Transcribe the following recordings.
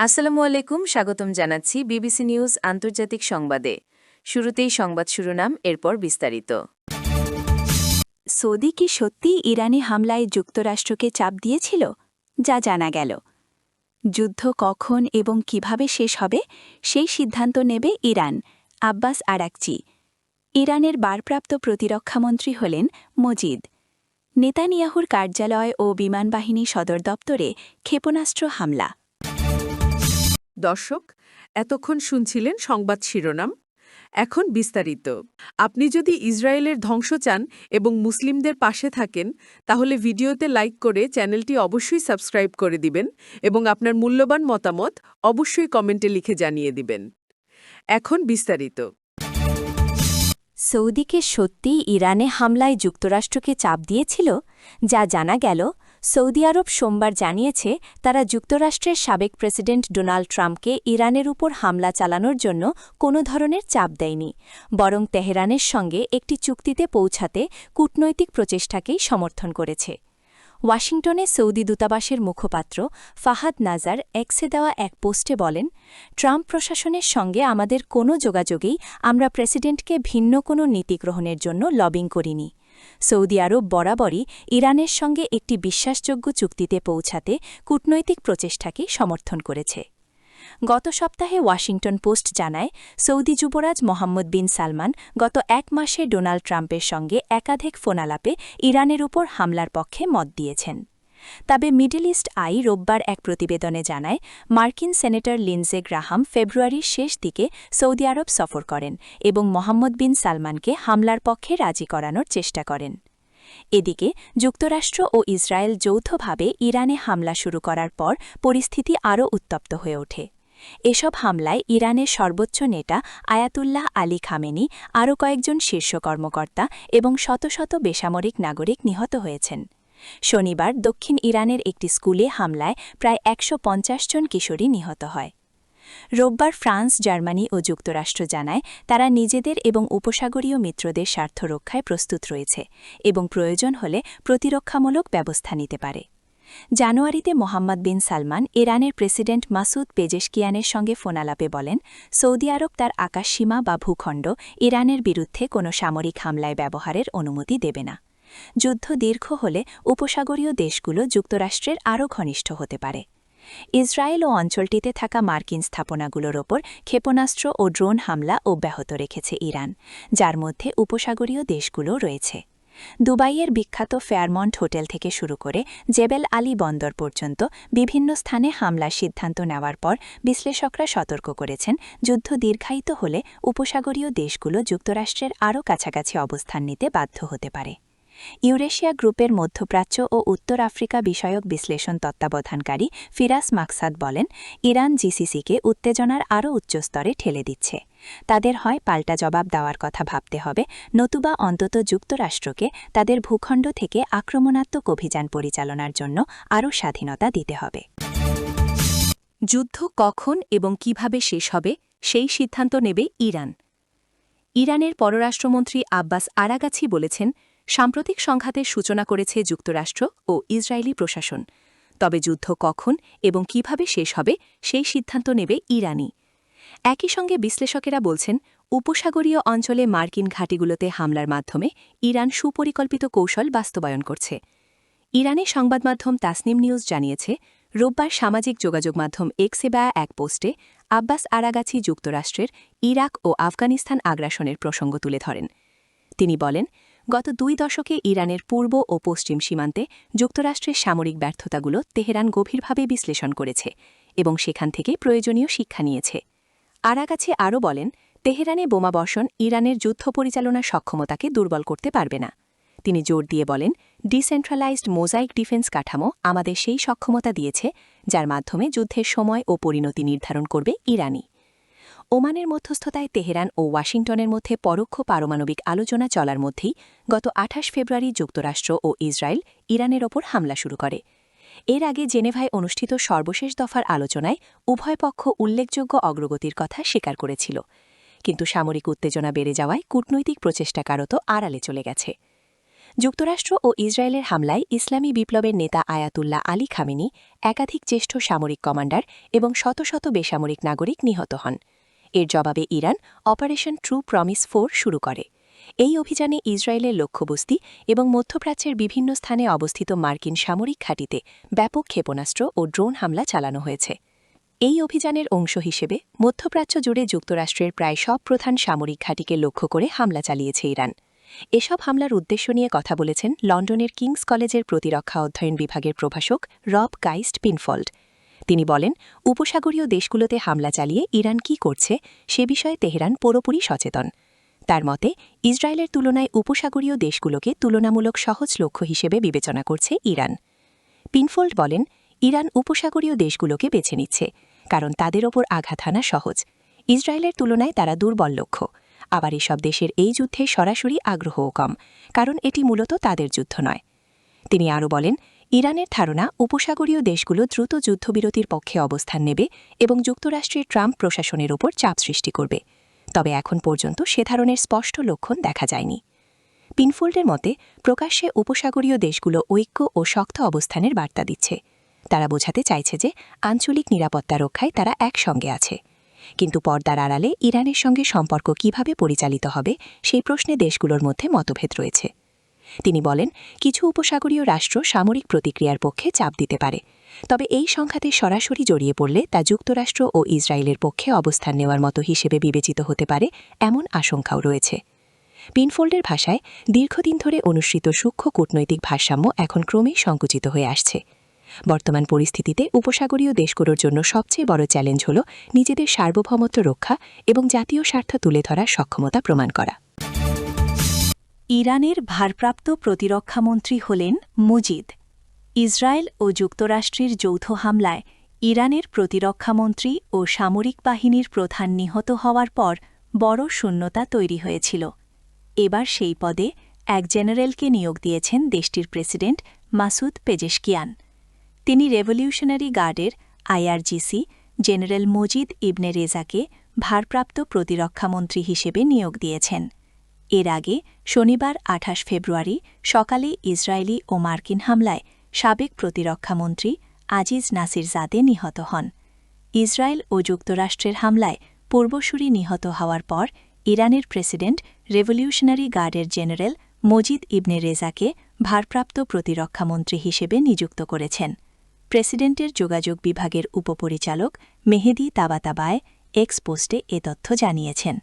আসসালামু আলাইকুম, স্বাগতম জানাচ্ছি বিবিসি নিউজ আন্তর্জাতিক সংবাদে। শুরুতেই সংবাদ শিরোনাম, এরপর বিস্তারিত। সৌদি কি সত্যিই ইরানি হামলায় যুক্তরাষ্ট্রকে চাপ দিয়েছিল, যা জানা গেল। যুদ্ধ কখন এবং কিভাবে শেষ হবে সেই সিদ্ধান্ত নেবে ইরান, আব্বাস আরাকচি। ইরানের ভারপ্রাপ্ত প্রতিরক্ষামন্ত্রী হলেন মজিদ। নেতানিয়াহুর কার্যালয় ও বিমানবাহিনী সদর দপ্তরে ক্ষেপণাস্ত্র হামলা। দর্শক, এতক্ষণ শুনছিলেন সংবাদ শিরোনাম। এখন বিস্তারিত। আপনি যদি ইসরায়েলের ধ্বংস চান এবং মুসলিমদের পাশে থাকেন, তাহলে ভিডিওতে লাইক করে চ্যানেলটি অবশ্যই সাবস্ক্রাইব করে দিবেন এবং আপনার মূল্যবান মতামত অবশ্যই কমেন্টে লিখে জানিয়ে দিবেন। এখন বিস্তারিত। সৌদিকে সত্যিই ইরানে হামলায় যুক্তরাষ্ট্রকে চাপ দিয়েছিল, যা জানা গেল। সৌদি আরব সোমবার জানিয়েছে তারা যুক্তরাষ্ট্রের সাবেক প্রেসিডেন্ট ডোনাল্ড ট্রাম্পকে ইরানের উপর হামলা চালানোর জন্য কোনো ধরনের চাপ দেয়নি, বরং তেহরানের সঙ্গে একটি চুক্তিতে পৌঁছাতে কূটনৈতিক প্রচেষ্টাকেই সমর্থন করেছে। ওয়াশিংটনে সৌদি দূতাবাসের মুখপাত্র ফাহাদ নাজার এক্সে দেওয়া এক পোস্টে বলেন, ট্রাম্প প্রশাসনের সঙ্গে আমাদের কোনো যোগাযোগেই আমরা প্রেসিডেন্টকে ভিন্ন কোনো নীতি গ্রহণের জন্য লবিং করিনি। সৌদি আরব বরাবরই ইরানের সঙ্গে একটি বিশ্বাসযোগ্য চুক্তিতে পৌঁছাতে কূটনৈতিক প্রচেষ্টাকে সমর্থন করেছে। গত সপ্তাহে ওয়াশিংটন পোস্ট জানায়, সৌদি যুবরাজ মোহাম্মদ বিন সালমান গত এক মাসে ডোনাল্ড ট্রাম্পের সঙ্গে একাধিক ফোনালাপে ইরানের উপর হামলার পক্ষে মত দিয়েছেন। তবে মিডল ইস্ট আই রোববার এক প্রতিবেদনে জানায়, মার্কিন সেনেটর লিন্ডসে গ্রাহাম ফেব্রুয়ারির শেষ দিকে সৌদি আরব সফর করেন এবং মোহাম্মদ বিন সালমানকে হামলার পক্ষে রাজি করানোর চেষ্টা করেন। এদিকে যুক্তরাষ্ট্র ও ইসরায়েল যৌথভাবে ইরানে হামলা শুরু করার পর পরিস্থিতি আরও উত্তপ্ত হয়ে ওঠে। এসব হামলায় ইরানের সর্বোচ্চ নেতা আয়াতুল্লাহ আলী খামেনি, আরও কয়েকজন শীর্ষ কর্মকর্তা এবং শত শত বেসামরিক নাগরিক নিহত হয়েছেন। শনিবার দক্ষিণ ইরানের একটি স্কুলে হামলায় প্রায় ১৫০ জন কিশোরী নিহত হয়। রোববার ফ্রান্স, জার্মানি ও যুক্তরাষ্ট্র জানায় তারা নিজেদের এবং উপসাগরীয় মিত্রদের স্বার্থ রক্ষায় প্রস্তুত রয়েছে এবং প্রয়োজন হলে প্রতিরক্ষামূলক ব্যবস্থা নিতে পারে। জানুয়ারিতে মোহাম্মদ বিন সালমান ইরানের প্রেসিডেন্ট মাসুদ পেজেশকিয়ানের সঙ্গে ফোনালাপে বলেন, সৌদি আরব তার আকাশসীমা বা ভূখণ্ড ইরানের বিরুদ্ধে কোনো সামরিক হামলায় ব্যবহারের অনুমতি দেবে না। যুদ্ধ দীর্ঘ হলে উপসাগরীয় দেশগুলো যুক্তরাষ্ট্রের আরও ঘনিষ্ঠ হতে পারে। ইসরায়েল ও অঞ্চলটিতে থাকা মার্কিন স্থাপনাগুলোর ওপর ক্ষেপণাস্ত্র ও ড্রোন হামলা অব্যাহত রেখেছে ইরান, যার মধ্যে উপসাগরীয় দেশগুলো রয়েছে। দুবাইয়ের বিখ্যাত ফেয়ারমন্ট হোটেল থেকে শুরু করে জেবেল আলী বন্দর পর্যন্ত বিভিন্ন স্থানে হামলার সিদ্ধান্ত নেওয়ার পর বিশ্লেষকরা সতর্ক করেছেন, যুদ্ধ দীর্ঘায়িত হলে উপসাগরীয় দেশগুলো যুক্তরাষ্ট্রের আরও কাছাকাছি অবস্থান নিতে বাধ্য হতে পারে। ইউরেশিয়া গ্রুপের মধ্যপ্রাচ্য ও উত্তর আফ্রিকা বিষয়ক বিশ্লেষণ তত্ত্বাবধানকারী ফিরাস মাকসাদ বলেন, ইরান জিসিসিকে উত্তেজনার আরও উচ্চস্তরে ঠেলে দিচ্ছে। তাদের হয় পাল্টা জবাব দেওয়ার কথা ভাবতে হবে, নতুবা অন্তত যুক্তরাষ্ট্রকে তাদের ভূখণ্ড থেকে আক্রমণাত্মক অভিযান পরিচালনার জন্য আরও স্বাধীনতা দিতে হবে। যুদ্ধ কখন এবং কিভাবে শেষ হবে সেই সিদ্ধান্ত নেবে ইরান। ইরানের পররাষ্ট্রমন্ত্রী আব্বাস আরাগাছি বলেছেন, সাম্প্রতিক সংঘাতের সূচনা করেছে যুক্তরাষ্ট্র ও ইসরায়েলি প্রশাসন, তবে যুদ্ধ কখন এবং কিভাবে শেষ হবে সেই সিদ্ধান্ত নেবে ইরানই। একই সঙ্গে বিশ্লেষকেরা বলছেন, উপসাগরীয় অঞ্চলে মার্কিন ঘাঁটিগুলোতে হামলার মাধ্যমে ইরান সুপরিকল্পিত কৌশল বাস্তবায়ন করছে। ইরানের সংবাদমাধ্যম তাসনিম নিউজ জানিয়েছে, রোববার সামাজিক যোগাযোগ মাধ্যম এক্সে দেয়া এক পোস্টে আব্বাস আরাগাছি যুক্তরাষ্ট্রের ইরাক ও আফগানিস্তান আগ্রাসনের প্রসঙ্গ তুলে ধরেন। তিনি বলেন, গত ২ দশকে ইরানের পূর্ব ও পশ্চিম সীমান্তে যুক্তরাষ্ট্রের সামরিক ব্যর্থতাগুলো তেহরান গভীরভাবে বিশ্লেষণ করেছে এবং সেখান থেকে প্রয়োজনীয় শিক্ষা নিয়েছে। আরাগাছি আরও বলেন, তেহরানে বোমাবর্ষণ ইরানের যুদ্ধ পরিচালনার সক্ষমতাকে দুর্বল করতে পারবে না। তিনি জোর দিয়ে বলেন, ডিসেন্ট্রালাইজড মোজাইক ডিফেন্স কাঠামো আমাদের সেই সক্ষমতা দিয়েছে যার মাধ্যমে যুদ্ধের সময় ও পরিণতি নির্ধারণ করবে ইরানি। ওমানের মধ্যস্থতায় তেহরান ও ওয়াশিংটনের মধ্যে পরোক্ষ পারমাণবিক আলোচনা চলার মধ্যেই গত ২৮ ফেব্রুয়ারি যুক্তরাষ্ট্র ও ইসরায়েল ইরানের ওপর হামলা শুরু করে। এর আগে জেনেভায় অনুষ্ঠিত সর্বশেষ দফার আলোচনায় উভয় পক্ষ উল্লেখযোগ্য অগ্রগতির কথা স্বীকার করেছিল, কিন্তু সামরিক উত্তেজনা বেড়ে যাওয়ায় কূটনৈতিক প্রচেষ্টা কারত আড়ালে চলে গেছে। যুক্তরাষ্ট্র ও ইসরায়েলের হামলায় ইসলামী বিপ্লবের নেতা আয়াতুল্লাহ আলী খামেনি, একাধিক জ্যেষ্ঠ সামরিক কমান্ডার এবং শত শত বেসামরিক নাগরিক নিহত হন। এর জবাবে ইরান অপারেশন ট্রু প্রমিস 4 শুরু করে। এই অভিযানে ইসরায়েলের লক্ষ্যবস্তি এবং মধ্যপ্রাচ্যের বিভিন্ন স্থানে অবস্থিত মার্কিন সামরিক ঘাঁটিতে ব্যাপক ক্ষেপণাস্ত্র ও ড্রোন হামলা চালানো হয়েছে। এই অভিযানের অংশ হিসেবে মধ্যপ্রাচ্য জুড়ে যুক্তরাষ্ট্রের প্রায় সব প্রধান সামরিক ঘাঁটিকে লক্ষ্য করে হামলা চালিয়েছে ইরান। এসব হামলার উদ্দেশ্য নিয়ে কথা বলেছেন লন্ডনের কিংস কলেজের প্রতিরক্ষা অধ্যয়ন বিভাগের প্রভাষক রব কাইস্ট পিনফল্ড। তিনি বলেন, উপসাগরীয় দেশগুলোতে হামলা চালিয়ে ইরান কী করছে সে বিষয়ে তেহরান পুরোপুরি সচেতন। তার মতে, ইসরায়েলের তুলনায় উপসাগরীয় দেশগুলোকে তুলনামূলক সহজ লক্ষ্য হিসেবে বিবেচনা করছে ইরান। পিনফোল্ড বলেন, ইরান উপসাগরীয় দেশগুলোকে বেছে নিচ্ছে কারণ তাদের ওপর আঘাত হানা সহজ। ইসরায়েলের তুলনায় তারা দুর্বল লক্ষ্য। আবার এসব দেশের এই যুদ্ধে সরাসরি আগ্রহও কম, কারণ এটি মূলত তাদের যুদ্ধ নয়। তিনি আরও বলেন, ইরানের ধারণা উপসাগরীয় দেশগুলো দ্রুত যুদ্ধবিরতির পক্ষে অবস্থান নেবে এবং যুক্তরাষ্ট্রের ট্রাম্প প্রশাসনের ওপর চাপ সৃষ্টি করবে। তবে এখন পর্যন্ত সে ধরনের স্পষ্ট লক্ষণ দেখা যায়নি। পিনফোল্ডের মতে, প্রকাশ্যে উপসাগরীয় দেশগুলো ঐক্য ও শক্ত অবস্থানের বার্তা দিচ্ছে। তারা বোঝাতে চাইছে যে আঞ্চলিক নিরাপত্তা রক্ষায় তারা একসঙ্গে আছে। কিন্তু পর্দার আড়ালে ইরানের সঙ্গে সম্পর্ক কিভাবে পরিচালিত হবে সেই প্রশ্নে দেশগুলোর মধ্যে মতভেদ রয়েছে। তিনি বলেন, কিছু উপসাগরীয় রাষ্ট্র সামরিক প্রতিক্রিয়ার পক্ষে চাপ দিতে পারে, তবে এই সংঘাতে সরাসরি জড়িয়ে পড়লে তা যুক্তরাষ্ট্র ও ইসরায়েলের পক্ষে অবস্থান নেওয়ার মতো হিসেবে বিবেচিত হতে পারে, এমন আশঙ্কাও রয়েছে। পিনফোল্ডের ভাষায়, দীর্ঘদিন ধরে অনুসৃত সূক্ষ্ম কূটনৈতিক ভারসাম্য এখন ক্রমেই সংকুচিত হয়ে আসছে। বর্তমান পরিস্থিতিতে উপসাগরীয় দেশগুলোর জন্য সবচেয়ে বড় চ্যালেঞ্জ হল নিজেদের সার্বভৌমত্ব রক্ষা এবং জাতীয় স্বার্থ তুলে ধরার সক্ষমতা প্রমাণ করা। ইরানের ভারপ্রাপ্ত প্রতিরক্ষামন্ত্রী হলেন মুজিদ। ইসরায়েল ও যুক্তরাষ্ট্রের যৌথ হামলায় ইরানের প্রতিরক্ষামন্ত্রী ও সামরিক বাহিনীর প্রধান নিহত হওয়ার পর বড় শূন্যতা তৈরি হয়েছিল। এবার সেই পদে এক জেনারেলকে নিয়োগ দিয়েছেন দেশটির প্রেসিডেন্ট মাসুদ পেজেশকিয়ান। তিনি রেভলিউশনারি গার্ডের আইআরজিসি জেনারেল মজিদ ইবনে রেজাকে ভারপ্রাপ্ত প্রতিরক্ষামন্ত্রী হিসেবে নিয়োগ দিয়েছেন। এর আগে শনিবার ২৮ ফেব্রুয়ারি সকালে ইসরায়েলি ও মার্কিন হামলায় সাবেক প্রতিরক্ষামন্ত্রী আজিজ নাসিরজাদে নিহত হন। ইসরায়েল ও যুক্তরাষ্ট্রের হামলায় পূর্বসূরি নিহত হওয়ার পর ইরানের প্রেসিডেন্ট রেভলিউশনারি গার্ডের জেনারেল মজিদ ইবনে রেজাকে ভারপ্রাপ্ত প্রতিরক্ষামন্ত্রী হিসেবে নিযুক্ত করেছেন। প্রেসিডেন্টের যোগাযোগ বিভাগের উপপরিচালক মেহেদি তাবাতাবায় এক্স পোস্টে এ তথ্য জানিয়েছেন।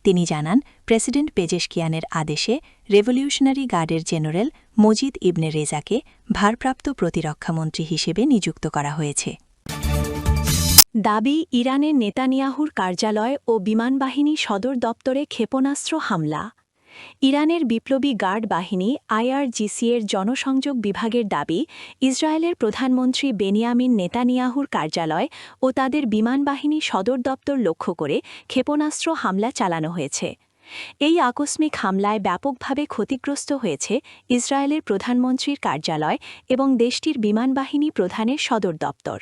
তিনি জানান, প্রেসিডেন্ট পেজেশকিয়ানের আদেশে রেভলিউশনারি গার্ডের জেনারেল মজিদ ইবনে রেজাকে ভারপ্রাপ্ত প্রতিরক্ষামন্ত্রী হিসেবে নিযুক্ত করা হয়েছে। দাবি, ইরানের নেতানিয়াহুর কার্যালয় ও বিমানবাহিনী সদর দপ্তরে ক্ষেপণাস্ত্র হামলা। ইরানের বিপ্লবী গার্ড বাহিনী আইআরজিসি-এর জনসংযোগ বিভাগের দাবি, ইসরায়েলের প্রধানমন্ত্রী বেনিয়ামিন নেতানিয়াহুর কার্যালয় ও তাদের বিমানবাহিনী সদর দপ্তর লক্ষ্য করে ক্ষেপণাস্ত্র হামলা চালানো হয়েছে। এই আকস্মিক হামলায় ব্যাপকভাবে ক্ষতিগ্রস্ত হয়েছে ইসরায়েলের প্রধানমন্ত্রীর কার্যালয় এবং দেশটির বিমানবাহিনী প্রধানের সদর দপ্তর।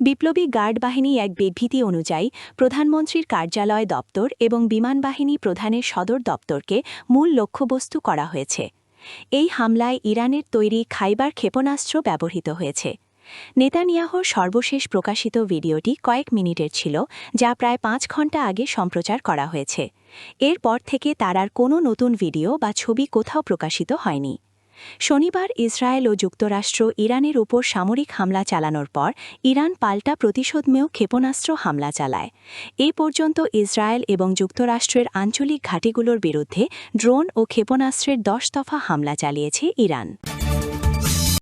বিপ্লবী গার্ড বাহিনী এক বিবৃতি অনুযায়ী প্রধানমন্ত্রীর কার্যালয় দপ্তর এবং বিমানবাহিনী প্রধানের সদর দপ্তরকে মূল লক্ষ্যবস্তু করা হয়েছে। এই হামলায় ইরানের তৈরি খাইবার ক্ষেপণাস্ত্র ব্যবহৃত হয়েছে। নেতানিয়াহুর সর্বশেষ প্রকাশিত ভিডিওটি কয়েক মিনিটের ছিল, যা প্রায় ৫ ঘণ্টা আগে সম্প্রচার করা হয়েছে। এরপর থেকে তার আর কোনো নতুন ভিডিও বা ছবি কোথাও প্রকাশিত হয়নি। শনিবার ইসরায়েল ও যুক্তরাষ্ট্র ইরানের উপর সামরিক হামলা চালানোর পর ইরান পাল্টা প্রতিশোধমেয় ক্ষেপণাস্ত্র হামলা চালায়। এ পর্যন্ত ইসরায়েল এবং যুক্তরাষ্ট্রের আঞ্চলিক ঘাঁটিগুলোর বিরুদ্ধে ড্রোন ও ক্ষেপণাস্ত্রের ১০ দফা হামলা চালিয়েছে ইরান।